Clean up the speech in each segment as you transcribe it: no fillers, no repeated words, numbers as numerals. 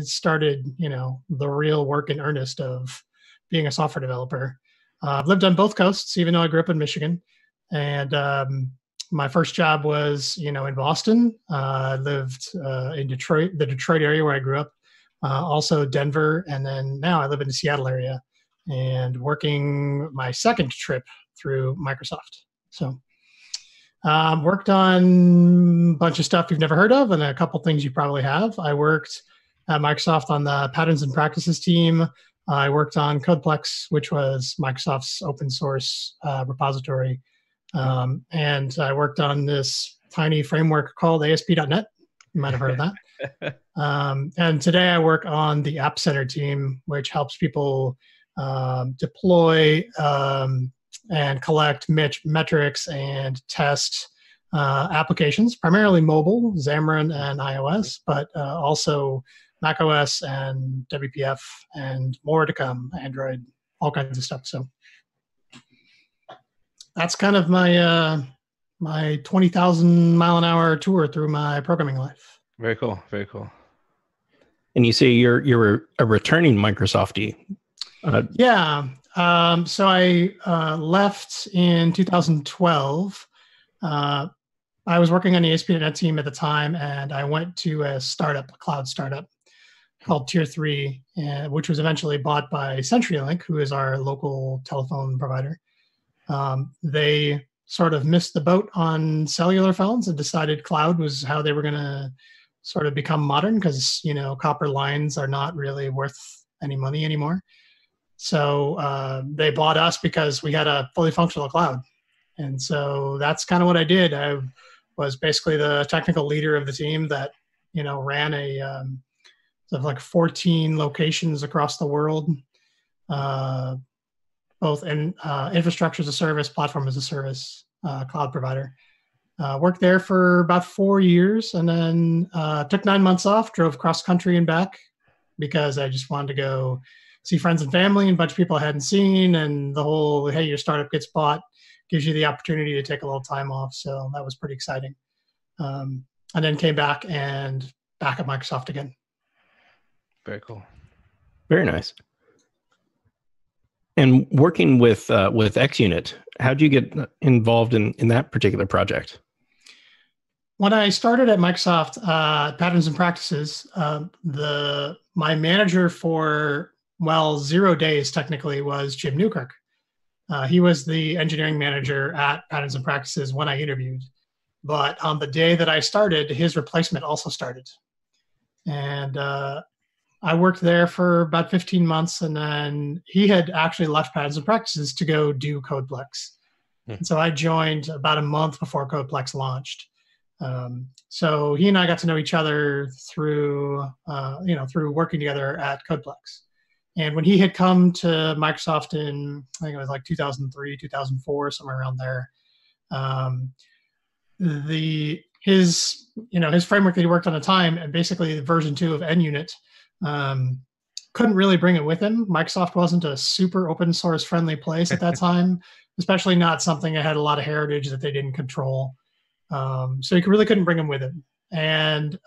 started, the real work in earnest of being a software developer. I've lived on both coasts, even though I grew up in Michigan. And my first job was, in Boston. I lived in Detroit, the Detroit area where I grew up, also Denver. And then now I live in the Seattle area and working my second trip through Microsoft. So worked on a bunch of stuff you've never heard of and a couple things you probably have. I worked at Microsoft on the patterns and practices team. I worked on CodePlex, which was Microsoft's open source repository. And I worked on this tiny framework called ASP.NET. You might have heard of that. And today I work on the App Center team, which helps people deploy and collect metrics and test applications, primarily mobile, Xamarin and iOS, but also macOS and WPF and more to come, Android, all kinds of stuff. So that's kind of my my 20,000 mile an hour tour through my programming life. Very cool. Very cool. And you say you're a returning Microsoftie. Yeah. So I left in 2012. I was working on the ASP.NET team at the time, and I went to a cloud startup called Tier 3, which was eventually bought by CenturyLink, who is our local telephone provider. They sort of missed the boat on cellular phones and decided cloud was how they were going to sort of become modern because, copper lines are not really worth any money anymore. So they bought us because we had a fully functional cloud. And so that's kind of what I did. I was basically the technical leader of the team that, ran a sort of like 14 locations across the world, both in infrastructure as a service, platform as a service, cloud provider. Worked there for about 4 years and then took 9 months off, drove cross country and back because I just wanted to go see friends and family and a bunch of people I hadn't seen, and the whole, hey, your startup gets bought gives you the opportunity to take a little time off. So that was pretty exciting. And then came back at Microsoft again. Very cool. Very nice. And working with xUnit, how did you get involved in that particular project? When I started at Microsoft Patterns and Practices, my manager for 0 days technically was Jim Newkirk. He was the engineering manager at Patterns and Practices when I interviewed. But on the day that I started, his replacement also started. And I worked there for about 15 months, and then he had actually left Patterns and Practices to go do CodePlex. And so I joined about a month before CodePlex launched. So he and I got to know each other through working together at CodePlex. And when he had come to Microsoft in, I think it was like 2003, 2004, somewhere around there, his framework that he worked on at the time, and basically version 2 of NUnit, couldn't really bring it with him. Microsoft wasn't a super open source friendly place at that time, especially not something that had a lot of heritage that they didn't control. So he really couldn't bring him with him. And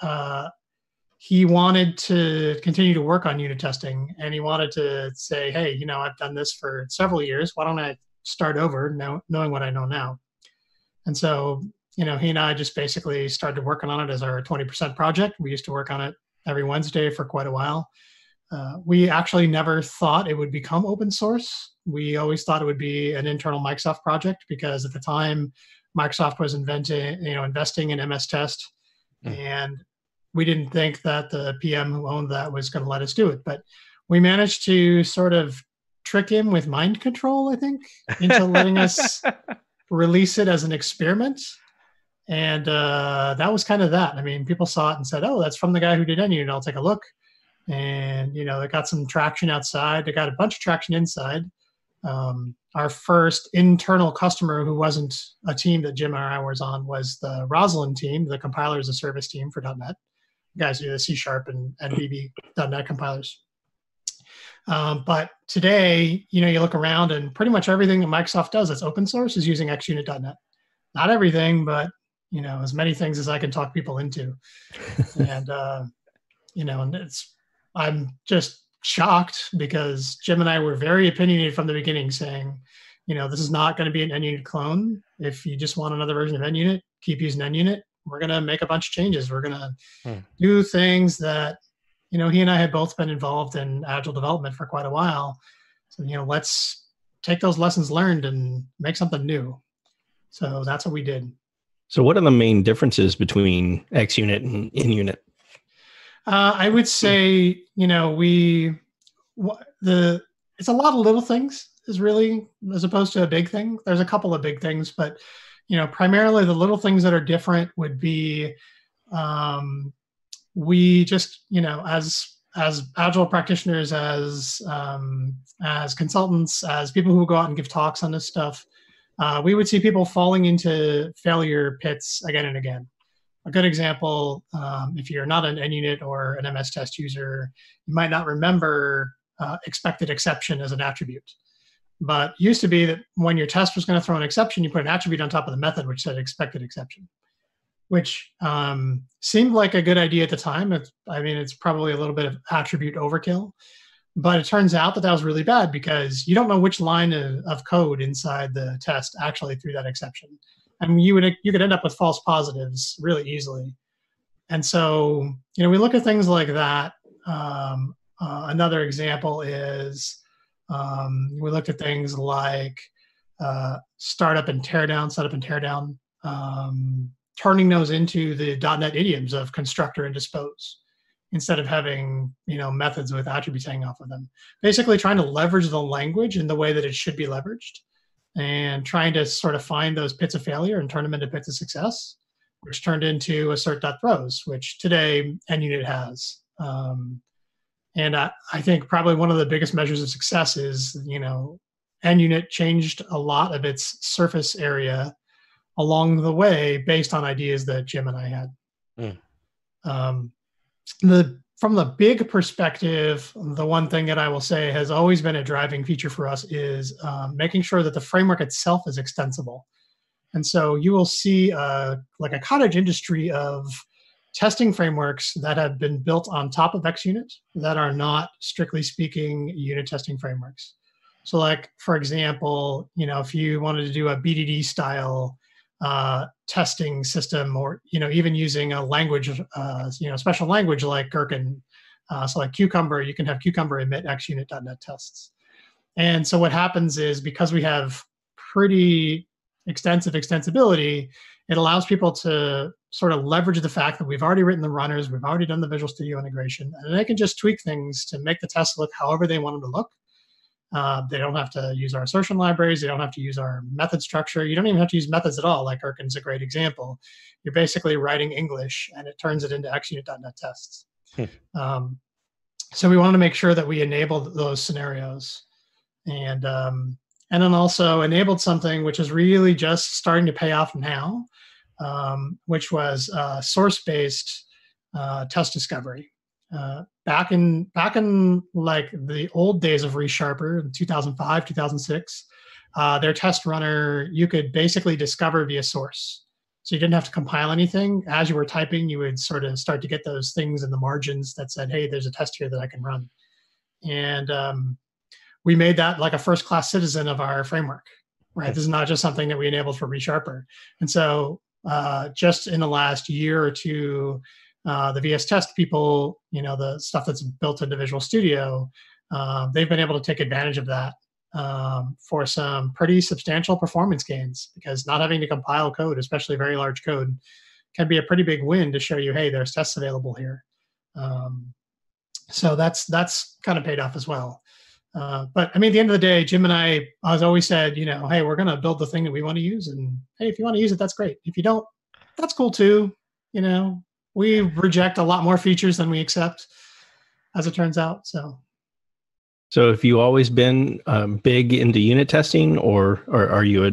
he wanted to continue to work on unit testing, and he wanted to say, hey, I've done this for several years. Why don't I start over knowing what I know now? And so, he and I just basically started working on it as our 20% project. We used to work on it every Wednesday for quite a while. We actually never thought it would become open source. We always thought it would be an internal Microsoft project because at the time, Microsoft was investing in MS Test, and we didn't think that the PM who owned that was going to let us do it. But we managed to sort of trick him with mind control, I think, into letting us release it as an experiment. And that was kind of that. I mean, people saw it and said, oh, that's from the guy who did NUnit. I'll take a look. And, they got some traction outside. They got a bunch of traction inside. Our first internal customer who wasn't a team that Jim and I was on was the Roslyn team, the compiler as a service team for .NET. Guys do the C# and VB.NET compilers. But today, you look around and pretty much everything that Microsoft does that's open source is using xUnit.NET. Not everything, but, as many things as I can talk people into. And, and it's I'm just shocked because Jim and I were very opinionated from the beginning, saying, this is not going to be an NUnit clone. If you just want another version of NUnit, keep using NUnit. We're going to make a bunch of changes. We're going to do things that, he and I had both been involved in agile development for quite a while. So, let's take those lessons learned and make something new. So that's what we did. So what are the main differences between xUnit and InUnit? I would say, it's a lot of little things is really, as opposed to a big thing. There's a couple of big things, but, primarily the little things that are different would be, we just, as agile practitioners, as consultants, as people who go out and give talks on this stuff, we would see people falling into failure pits again and again. A good example, if you're not an NUnit or an MS test user, you might not remember expected exception as an attribute. But it used to be that when your test was going to throw an exception, you put an attribute on top of the method which said expected exception, which seemed like a good idea at the time. It's probably a little bit of attribute overkill. But it turns out that was really bad because you don't know which line of code inside the test actually threw that exception. And you could end up with false positives really easily. And so, we look at things like that. Another example is we looked at things like startup and teardown, turning those into the .NET idioms of constructor and dispose, instead of having, methods with attributes hanging off of them. Basically trying to leverage the language in the way that it should be leveraged, and trying to sort of find those pits of failure and turn them into pits of success, which turned into assert.throws, which today NUnit has. And I think probably one of the biggest measures of success is, NUnit changed a lot of its surface area along the way based on ideas that Jim and I had. From the big perspective, the one thing that I will say has always been a driving feature for us is making sure that the framework itself is extensible. And so you will see like a cottage industry of testing frameworks that have been built on top of xUnit that are not, strictly speaking, unit testing frameworks. So like, for example, if you wanted to do a BDD style testing system, or even using a language, special language like Gherkin, so like Cucumber, you can have Cucumber emit xUnit.NET tests. And so what happens is, because we have pretty extensive extensibility, it allows people to sort of leverage the fact that we've already written the runners, we've already done the Visual Studio integration, and they can just tweak things to make the tests look however they want them to look. They don't have to use our assertion libraries. They don't have to use our method structure. You don't even have to use methods at all. Like Gherkin's a great example. You're basically writing English, and it turns it into xUnit.NET tests. So we want to make sure that we enabled those scenarios, and then also enabled something which is really just starting to pay off now, which was source-based test discovery. Back in like the old days of ReSharper in 2005, 2006, their test runner, you could basically discover via source. So you didn't have to compile anything. As you were typing, you would sort of start to get those things in the margins that said, hey, there's a test here that I can run. And we made that like a first-class citizen of our framework, right? This is not just something that we enabled for ReSharper. And so just in the last year or two, the VS Test people, the stuff that's built into Visual Studio, they've been able to take advantage of that for some pretty substantial performance gains, because not having to compile code, especially very large code, can be a pretty big win to show you, hey, there's tests available here. So that's kind of paid off as well. But at the end of the day, Jim and I has always said, hey, we're going to build the thing that we want to use. And hey, if you want to use it, that's great. If you don't, that's cool too. We reject a lot more features than we accept, as it turns out. So have you always been big into unit testing, or are you a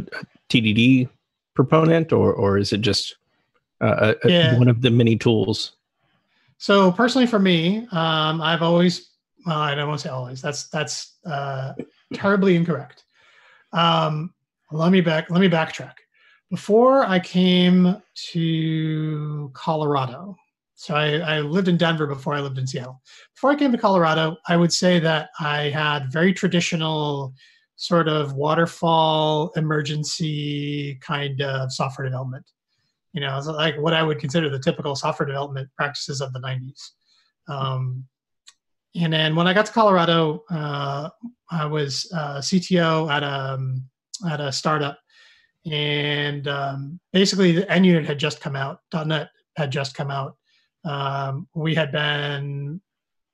TDD proponent, or is it just one of the many tools? So personally, for me, I've always, I don't want to say always. That's terribly incorrect. Let me backtrack. Before I came to Colorado, So I lived in Denver before I lived in Seattle. Before I came to Colorado, I would say that I had very traditional sort of waterfall emergency kind of software development. So like what I would consider the typical software development practices of the 90s. And then when I got to Colorado, I was CTO at a startup. And basically, the NUnit had just come out. .NET had just come out. We had been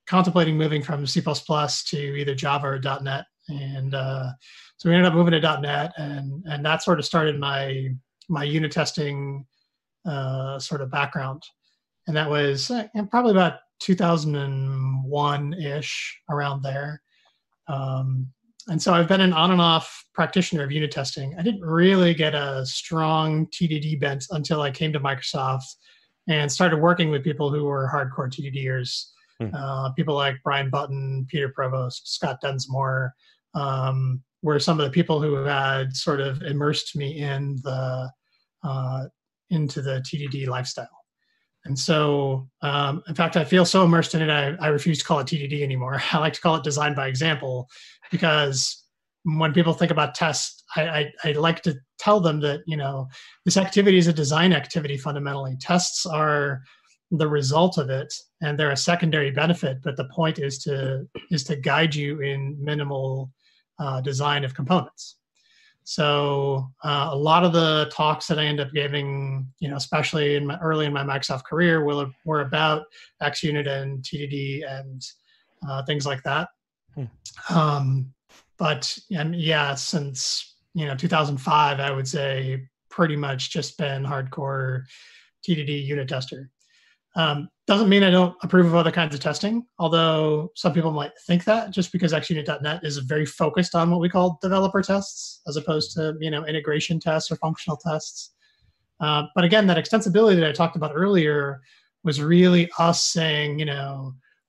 contemplating moving from C++ to either Java or .NET, and so we ended up moving to .NET, and that sort of started my unit testing sort of background, and that was probably about 2001-ish, around there. And so I've been an on and off practitioner of unit testing. I didn't really get a strong TDD bent until I came to Microsoft and started working with people who were hardcore TDDers. People like Brian Button, Peter Provost, Scott Dunsmore, were some of the people who had sort of immersed me in into the TDD lifestyle. And so, in fact, I feel so immersed in it, I refuse to call it TDD anymore. I like to call it design by example, because when people think about tests, I like to tell them that, this activity is a design activity fundamentally. Tests are the result of it, and they're a secondary benefit, but the point is to guide you in minimal design of components. So a lot of the talks that I end up giving, especially early in my Microsoft career, were about xUnit and TDD and things like that. But since 2005, I would say pretty much just been hardcore TDD unit tester. Doesn't mean I don't approve of other kinds of testing, although some people might think that, just because xUnit.net is very focused on what we call developer tests, as opposed to integration tests or functional tests. But again, that extensibility that I talked about earlier was really us saying,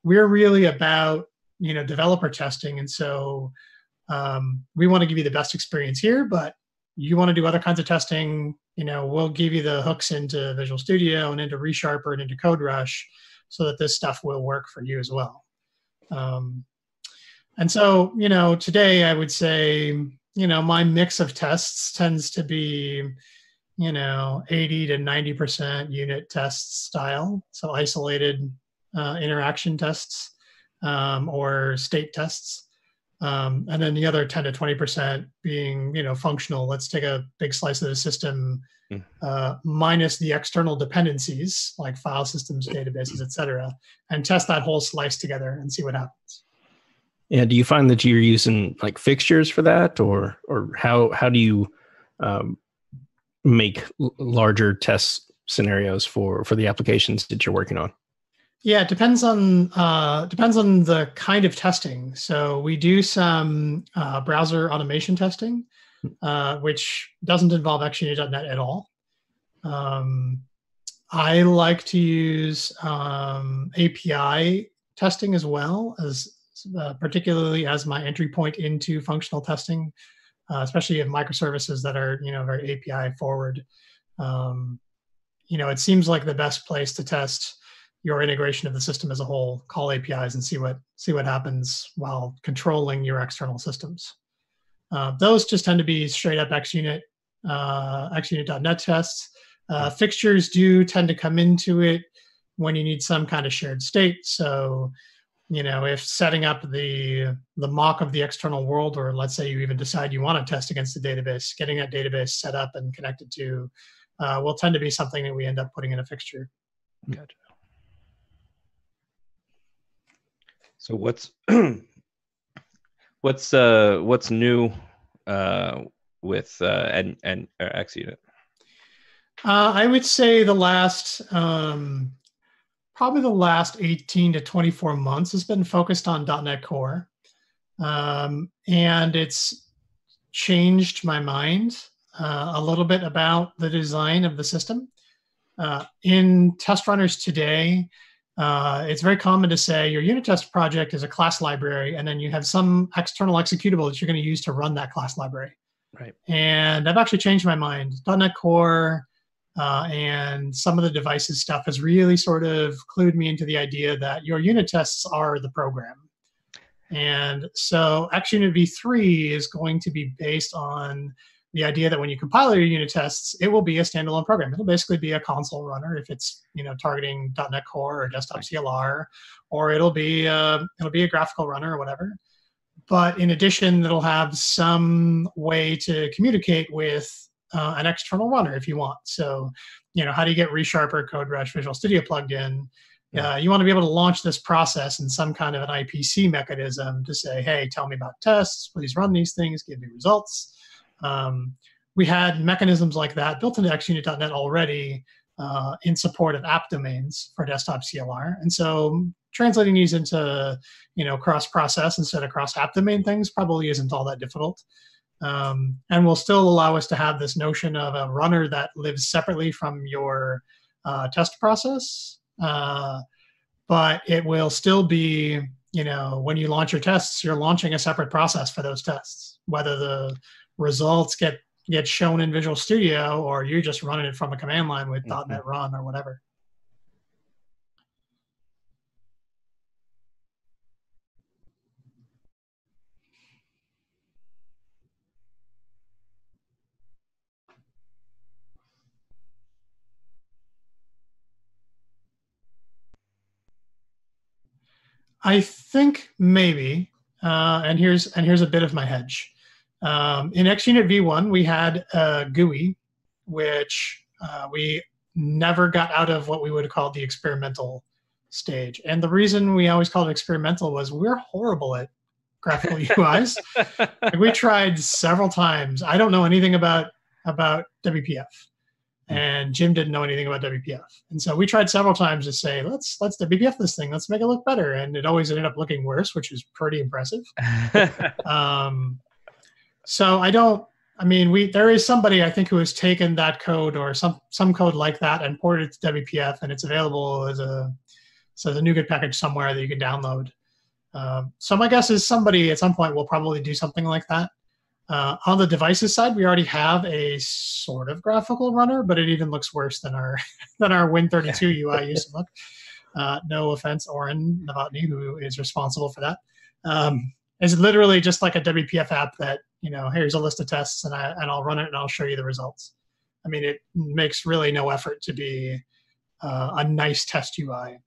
we're really about developer testing, and so we want to give you the best experience here, but you want to do other kinds of testing, we'll give you the hooks into Visual Studio and into ReSharper and into CodeRush so that this stuff will work for you as well. And so, today I would say, my mix of tests tends to be, 80 to 90% unit test style. So isolated interaction tests or state tests. And then the other 10 to 20% being, functional. Let's take a big slice of the system, minus the external dependencies like file systems, databases, et cetera, and test that whole slice together and see what happens. Yeah. Do you find that you're using like fixtures for that, or how do you make larger test scenarios for the applications that you're working on? Yeah, it depends on the kind of testing. So we do some browser automation testing, which doesn't involve xUnit.net at all. I like to use API testing as well, as particularly as my entry point into functional testing, especially in microservices that are very API forward. It seems like the best place to test your integration of the system as a whole. Call APIs and see what happens while controlling your external systems. Those just tend to be straight up xUnit, xUnit.net tests. Fixtures do tend to come into it when you need some kind of shared state. So, if setting up the mock of the external world, or let's say you even decide you want to test against a database, getting that database set up and connected to will tend to be something that we end up putting in a fixture. Gotcha. So what's new with xUnit? I would say probably the last 18 to 24 months has been focused on .NET Core, and it's changed my mind a little bit about the design of the system. In test runners today, it's very common to say your unit test project is a class library, and then you have some external executable that you're going to use to run that class library. Right. And I've actually changed my mind. .NET Core And some of the devices stuff has really sort of clued me into the idea that your unit tests are the program. And so xUnit v3 is going to be based on the idea that when you compile your unit tests, it will be a standalone program. It'll basically be a console runner if it's targeting .NET Core or Desktop CLR, or it'll be a graphical runner or whatever. But in addition, it'll have some way to communicate with an external runner if you want. So, how do you get ReSharper, CodeRush, Visual Studio plugged in? You want to be able to launch this process in some kind of an IPC mechanism to say, hey, tell me about tests, please run these things, give me results. We had mechanisms like that built into xUnit.net already in support of app domains for desktop CLR. And so translating these into, cross-process instead of cross-app domain things probably isn't all that difficult. And will still allow us to have this notion of a runner that lives separately from your test process. But it will still be, when you launch your tests, you're launching a separate process for those tests, whether the results get shown in Visual Studio or you're just running it from a command line with .NET Run or whatever. I think maybe, and here's a bit of my hedge. In xUnit v1, we had a GUI, which we never got out of what we would call the experimental stage. And the reason we always called it experimental was we're horrible at graphical UIs. We tried several times. I don't know anything about WPF. And Jim didn't know anything about WPF. And so we tried several times to say, let's WPF this thing, let's make it look better. And it always ended up looking worse, which is pretty impressive. So there is somebody I think who has taken that code or some code like that and ported it to WPF, and it's available as a NuGet package somewhere that you can download. So my guess is somebody at some point will probably do something like that. On the devices side, we already have a sort of graphical runner, but it even looks worse than our Win32 UI used to look. No offense, Oren Novotny, who is responsible for that. It's literally just like a WPF app that, here's a list of tests and I'll run it and I'll show you the results. I mean, it makes really no effort to be a nice test UI.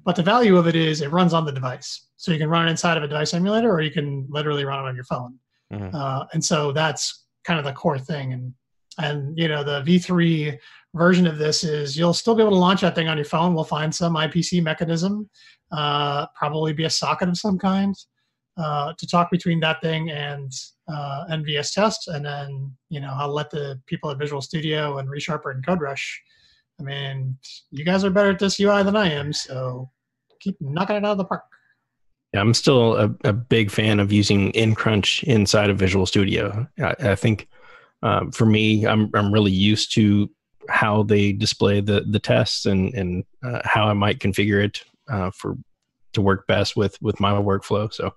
But the value of it is it runs on the device. So you can run it inside of a device emulator, or you can literally run it on your phone. And so that's kind of the core thing. And the V3 version of this is you'll still be able to launch that thing on your phone. We'll find some IPC mechanism, probably be a socket of some kind to talk between that thing and NVS test. And then, I'll let the people at Visual Studio and ReSharper and CodeRush, I mean, you guys are better at this UI than I am, so keep knocking it out of the park. Yeah, I'm still a big fan of using nCrunch inside of Visual Studio. I think for me, I'm really used to how they display the tests and how I might configure it to work best with my workflow. So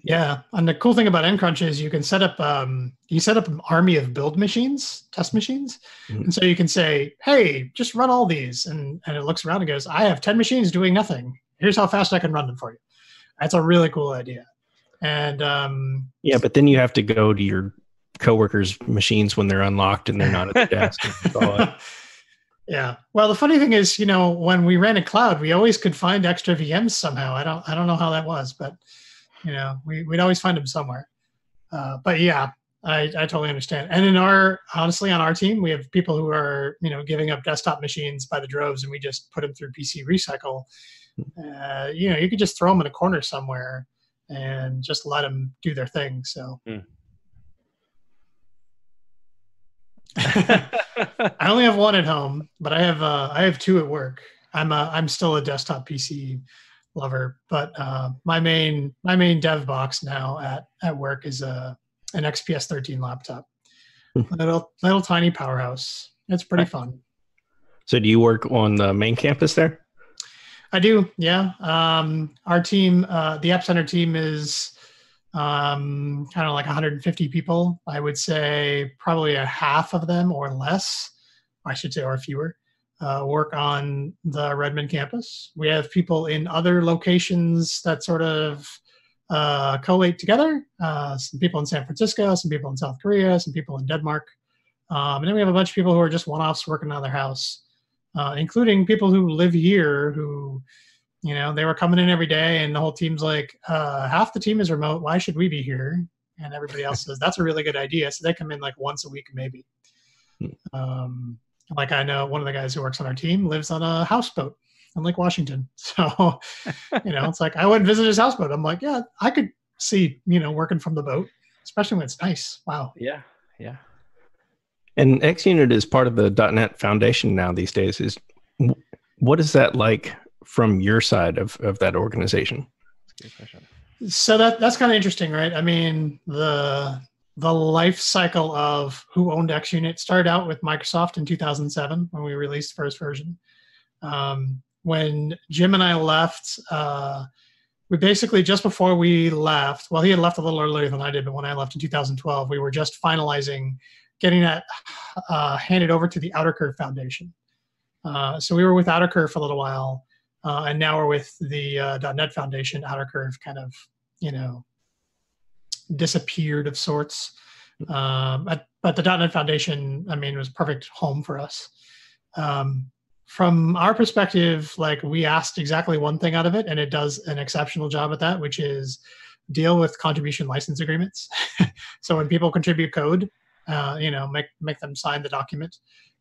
yeah, and the cool thing about nCrunch is you can set up an army of build machines, test machines, and so you can say, hey, just run all these, and it looks around and goes, I have 10 machines doing nothing. Here's how fast I can run them for you. That's a really cool idea. And yeah, but then you have to go to your coworkers' machines when they're unlocked and they're not at the desk. Yeah. Well, the funny thing is, when we ran in cloud, we always could find extra VMs somehow. I don't know how that was, but we'd always find them somewhere. But yeah, I totally understand. And honestly, on our team, we have people who are giving up desktop machines by the droves, and we just put them through PC Recycle. You could just throw them in a corner somewhere and just let them do their thing. So I only have one at home, but I have two at work. I'm still a desktop PC lover, but my main dev box now at work is an XPS 13 laptop. Little tiny powerhouse. It's pretty fun. So do you work on the main campus there? I do, yeah. Our team, the App Center team, is kind of like 150 people. I would say probably a half of them or less I should say, or fewer, work on the Redmond campus. We have people in other locations that sort of collate together. Some people in San Francisco, some people in South Korea, some people in Denmark. And then we have a bunch of people who are just one-offs working out of their house, including people who live here who, they were coming in every day and the whole team's like, half the team is remote. Why should we be here? And everybody else says, that's a really good idea. So they come in like once a week, maybe. Like I know one of the guys who works on our team lives on a houseboat in Lake Washington. So, it's like, I went and visit his houseboat. I'm like, yeah, I could see, working from the boat, especially when it's nice. Wow. Yeah. And xUnit is part of the .NET Foundation now these days. What is that like from your side of that organization? That's a good question. So that's kind of interesting, right? I mean, the life cycle of who owned xUnit started out with Microsoft in 2007 when we released the first version. When Jim and I left, we basically, just before we left, well, he had left a little earlier than I did, but when I left in 2012, we were just finalizing getting that handed over to the Outer Curve Foundation. So we were with Outer Curve for a little while, and now we're with the .NET Foundation. Outer Curve kind of, disappeared of sorts. But the .NET Foundation, I mean, was a perfect home for us. From our perspective, like, we asked exactly one thing out of it, and it does an exceptional job at that, which is deal with contribution license agreements. So when people contribute code, make them sign the document.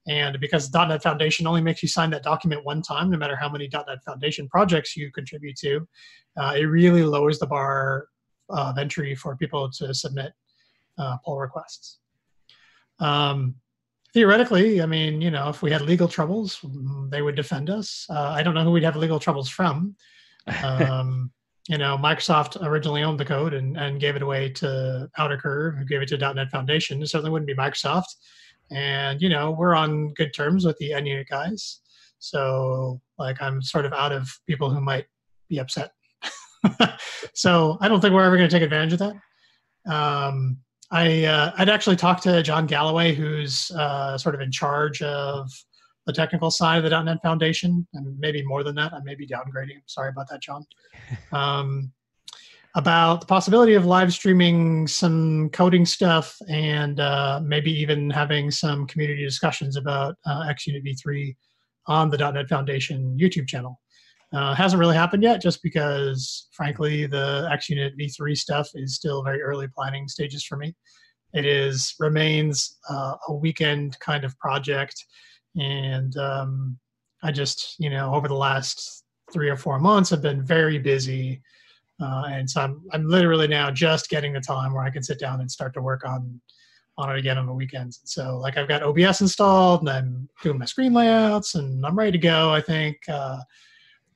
And because .NET Foundation only makes you sign that document one time, no matter how many .NET Foundation projects you contribute to, it really lowers the bar of entry for people to submit pull requests. Theoretically, I mean, if we had legal troubles, they would defend us. I don't know who we'd have legal troubles from. Microsoft originally owned the code and gave it away to Outer Curve, who gave it to .NET Foundation. It certainly wouldn't be Microsoft. And, we're on good terms with the xUnit guys. So, like, I'm sort of out of people who might be upset. So I don't think we're ever going to take advantage of that. I'd actually talked to John Galloway, who's sort of in charge of the technical side of the .NET Foundation, and maybe more than that. I may be downgrading. Sorry about that, John. About the possibility of live streaming some coding stuff and maybe even having some community discussions about xUnit v3 on the .NET Foundation YouTube channel. Hasn't really happened yet, just because, frankly, the xUnit v3 stuff is still very early planning stages for me. It remains a weekend kind of project, and I just, over the last 3 or 4 months, have been very busy, and so I'm literally now just getting the time where I can sit down and start to work on it again on the weekends. And so, like, I've got OBS installed, and I'm doing my screen layouts, and I'm ready to go, I think.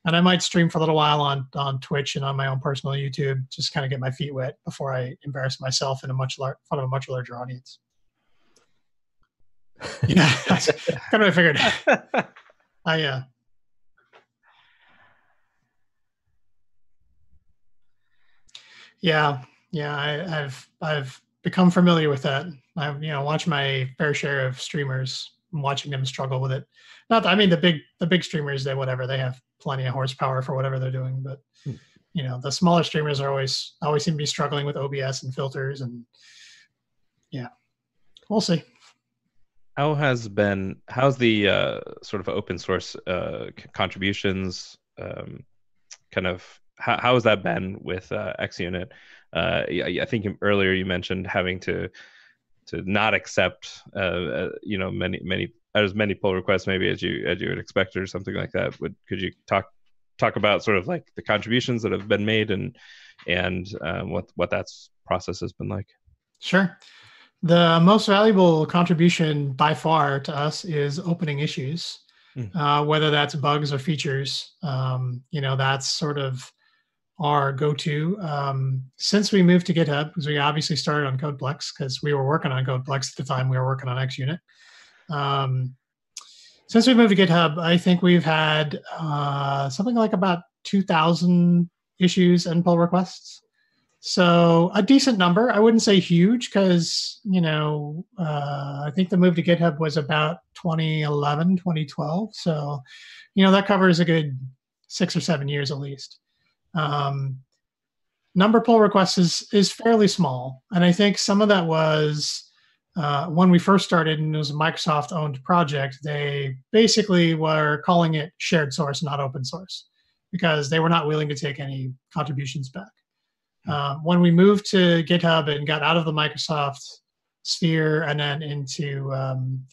And I might stream for a little while on Twitch and on my own personal YouTube, just kind of get my feet wet before I embarrass myself in front of a much larger audience. Yeah, that's kind of what I figured. I've become familiar with that. I've watched my fair share of streamers, watching them struggle with it. Not that, I mean, the big streamers, they have plenty of horsepower for whatever they're doing, but the smaller streamers always seem to be struggling with OBS and filters, and we'll see. How's the sort of open source contributions kind of, how has that been with xUnit? I think earlier you mentioned having to not accept many pull requests maybe as you would expect, or something like that. Could you talk about sort of like the contributions that have been made and what that process has been like? Sure. The most valuable contribution by far to us is opening issues, whether that's bugs or features. That's sort of our go-to. Since we moved to GitHub, because we obviously started on CodePlex, because we were working on CodePlex at the time we were working on xUnit. Since we moved to GitHub, I think we've had something like about 2,000 issues and pull requests. So a decent number. I wouldn't say huge because, I think the move to GitHub was about 2011, 2012. So, that covers a good 6 or 7 years at least. Number pull requests is fairly small. And I think some of that was when we first started and it was a Microsoft owned project, they basically were calling it shared source, not open source, because they were not willing to take any contributions back. When we moved to GitHub and got out of the Microsoft sphere and then into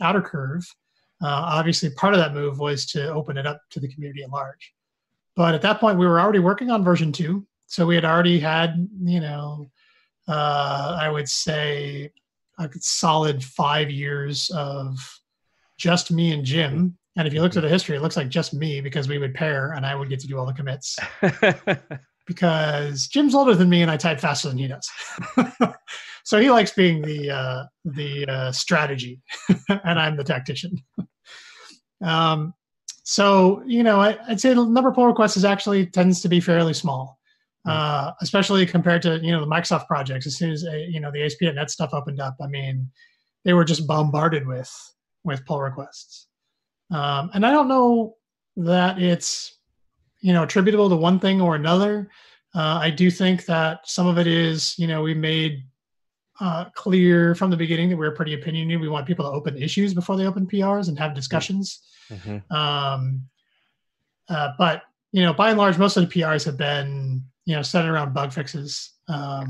Outer Curve, obviously part of that move was to open it up to the community at large. But at that point, we were already working on version 2. So we had already had, I would say a solid 5 years of just me and Jim. And if you looked at the history, it looks like just me because we would pair and I would get to do all the commits. Because Jim's older than me and I type faster than he does. So he likes being the strategy and I'm the tactician. So, I'd say the number of pull requests tends to be fairly small, especially compared to, the Microsoft projects. As soon as, the ASP.NET stuff opened up, I mean, they were just bombarded with pull requests. And I don't know that it's, attributable to one thing or another. I do think that some of it is, we made clear from the beginning that we're pretty opinionated. We want people to open issues before they open PRs and have discussions. Mm-hmm. But, by and large, most of the PRs have been, centered around bug fixes. I've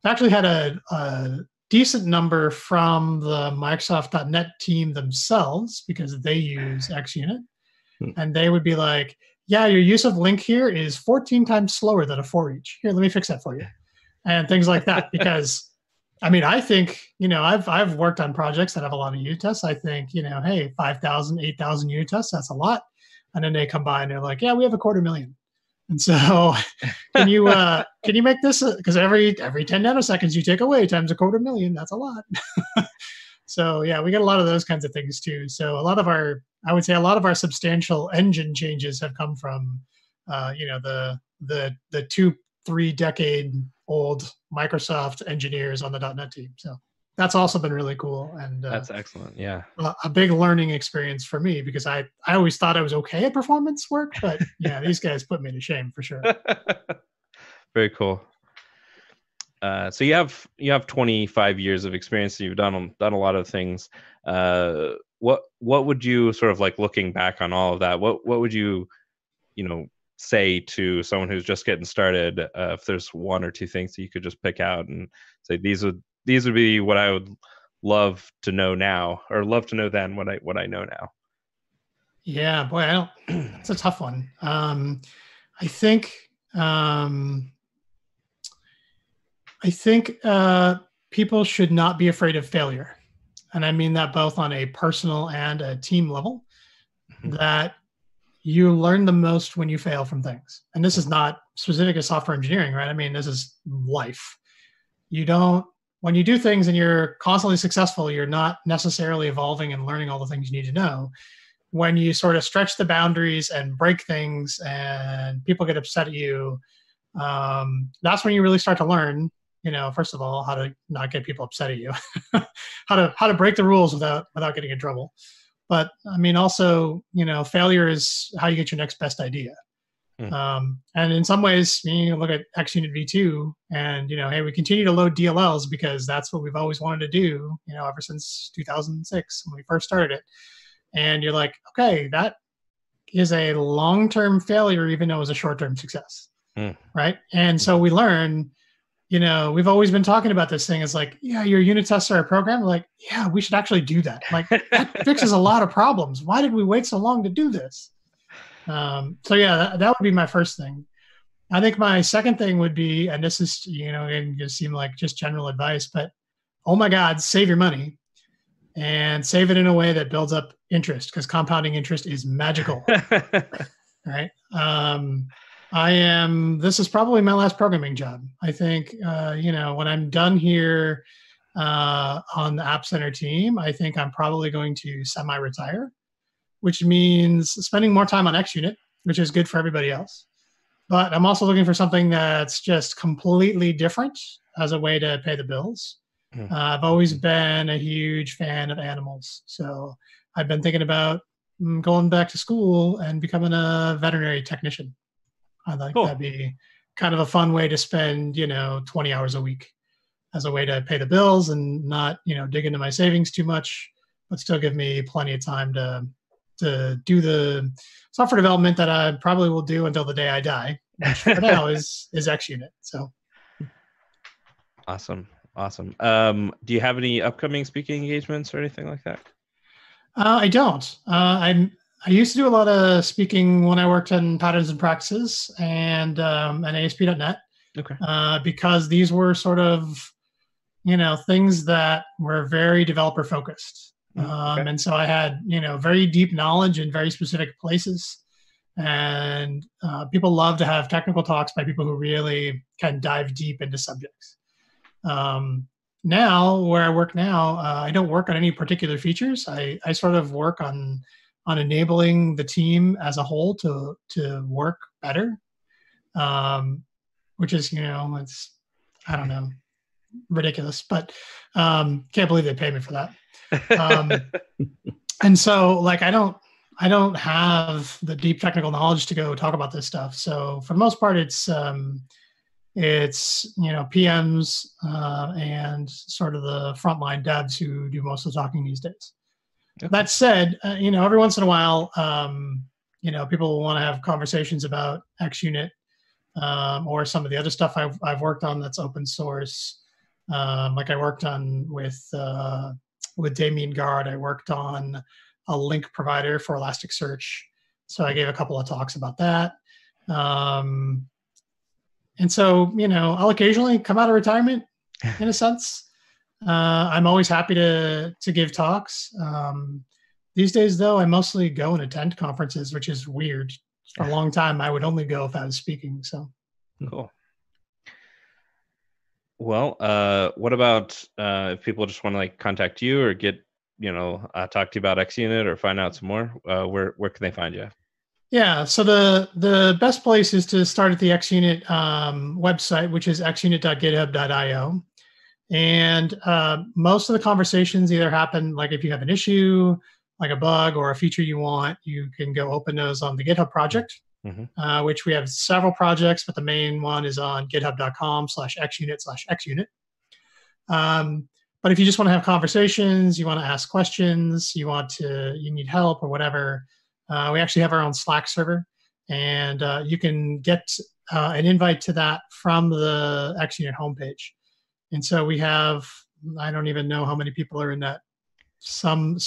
actually had a decent number from the Microsoft.NET team themselves because they use xUnit. And they would be like, yeah, your use of link here is 14 times slower than a for each. Here, let me fix that for you. And things like that. Because, I think, I've worked on projects that have a lot of unit tests. I think, hey, 5,000, 8,000 unit tests, that's a lot. And then they come by and they're like, yeah, we have 250,000. And so can you make this? Because every 10 nanoseconds you take away times 250,000, that's a lot. So yeah, we get a lot of those kinds of things too. So I would say a lot of our substantial engine changes have come from, the 2-3 decade old Microsoft engineers on the .NET team. So that's also been really cool. And that's excellent. Yeah. A big learning experience for me because I always thought I was okay at performance work, but yeah, these guys put me to shame for sure. Very cool. So you have 25 years of experience. You've done a lot of things. What would you sort of like looking back on all of that? What would you say to someone who's just getting started? If there's one or two things that you could just pick out and say these would be what I would love to know now, or love to know then what I know now. Yeah, boy, it's a tough one. I think people should not be afraid of failure. And I mean that both on a personal and a team level, that you learn the most when you fail from things. And this is not specific to software engineering, right? I mean, this is life. When you do things and you're constantly successful, you're not necessarily evolving and learning all the things you need to know. When you sort of stretch the boundaries and break things and people get upset at you, that's when you really start to learn, first of all, how to not get people upset at you, how to break the rules without getting in trouble. But I mean, also, failure is how you get your next best idea. And in some ways, you look at xUnit v2 and, hey, we continue to load DLLs because that's what we've always wanted to do, ever since 2006 when we first started it. And you're like, okay, that is a long-term failure, even though it was a short-term success. Right. And so we learn, we've always been talking about this thing. It's like, yeah, your unit tests are a program. We're like, yeah, we should actually do that. Like that fixes a lot of problems. Why did we wait so long to do this? So yeah, that would be my first thing. I think my second thing would be, and this is, it just seem like just general advice, but oh my God, save your money and save it in a way that builds up interest, because compounding interest is magical. Right. This is probably my last programming job. I think, when I'm done here on the App Center team, I think I'm probably going to semi-retire, which means spending more time on xUnit, which is good for everybody else. but I'm also looking for something that's just completely different as a way to pay the bills. I've always been a huge fan of animals. So I've been thinking about going back to school and becoming a veterinary technician. I think that'd be kind of a fun way to spend, 20 hours a week as a way to pay the bills and not, dig into my savings too much, but still give me plenty of time to do the software development that I probably will do until the day I die, which for now is xUnit. So Awesome. Do you have any upcoming speaking engagements or anything like that? I don't. I used to do a lot of speaking when I worked in Patterns and Practices and ASP.NET. Okay. Because these were sort of, things that were very developer focused. Okay. And so I had, very deep knowledge in very specific places. And people love to have technical talks by people who really can dive deep into subjects. Now, where I work now, I don't work on any particular features. I sort of work on enabling the team as a whole to work better, which is, it's, I don't know, ridiculous, but can't believe they pay me for that. And so, like, I don't have the deep technical knowledge to go talk about this stuff. So for the most part, it's PMs and sort of the frontline devs who do most of the talking these days. Okay. That said, every once in a while, people want to have conversations about xUnit or some of the other stuff I've worked on that's open source. Like I worked on with Damien Guard, I worked on a link provider for Elasticsearch. So I gave a couple of talks about that. And so, I'll occasionally come out of retirement in a sense. I'm always happy to give talks. These days, though, I mostly go and attend conferences, which is weird. For a long time, I would only go if I was speaking. So cool. Well, what about if people just want to contact you or get, talk to you about xUnit or find out some more? Where can they find you? Yeah, so the best place is to start at the xUnit website, which is xunit.github.io. And most of the conversations either happen, like if you have an issue, like a bug or a feature you want, you can go open those on the GitHub project, which we have several projects, but the main one is on github.com/xunit/xunit. But if you just want to have conversations, you want to ask questions, you need help or whatever, we actually have our own Slack server, and you can get an invite to that from the xUnit homepage. And so we have, I don't even know how many people are in that. Some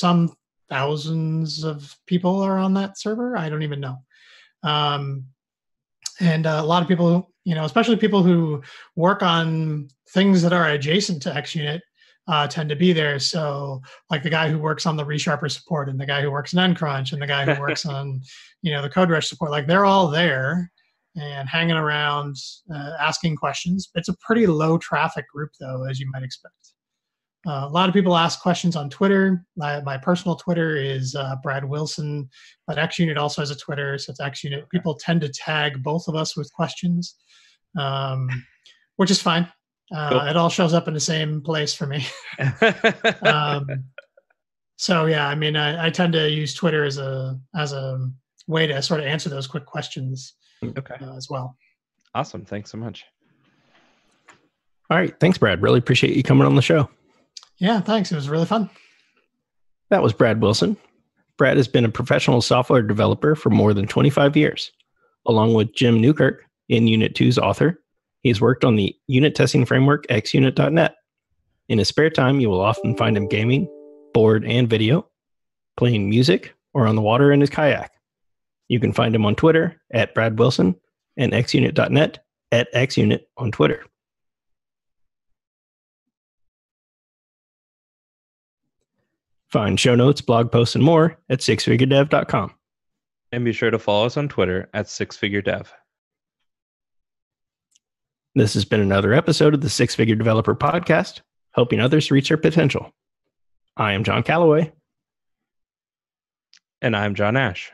thousands of people are on that server. I don't even know. And a lot of people, especially people who work on things that are adjacent to xUnit, tend to be there. So like the guy who works on the ReSharper support and the guy who works in nCrunch and the guy who works on, the CodeRush support, like they're all there and hanging around, asking questions. It's a pretty low traffic group though, as you might expect. A lot of people ask questions on Twitter. My personal Twitter is Brad Wilson, but xUnit also has a Twitter, so it's xUnit. People tend to tag both of us with questions, which is fine. Cool. It all shows up in the same place for me. So yeah, I mean, I tend to use Twitter as a way to sort of answer those quick questions as well. Awesome. Thanks so much. All right. Thanks, Brad. Really appreciate you coming on the show. Yeah, thanks. It was really fun. That was Brad Wilson. Brad has been a professional software developer for more than 25 years. Along with Jim Newkirk, xUnit 2's author, he's worked on the unit testing framework xUnit.net. In his spare time, you will often find him gaming, board and video, playing music, or on the water in his kayak. You can find him on Twitter at Brad Wilson and xUnit.net at xUnit on Twitter. Find show notes, blog posts, and more at sixfiguredev.com. And be sure to follow us on Twitter at sixfiguredev. This has been another episode of the Six Figure Developer Podcast, helping others reach their potential. I am John Calloway. And I'm John Ash.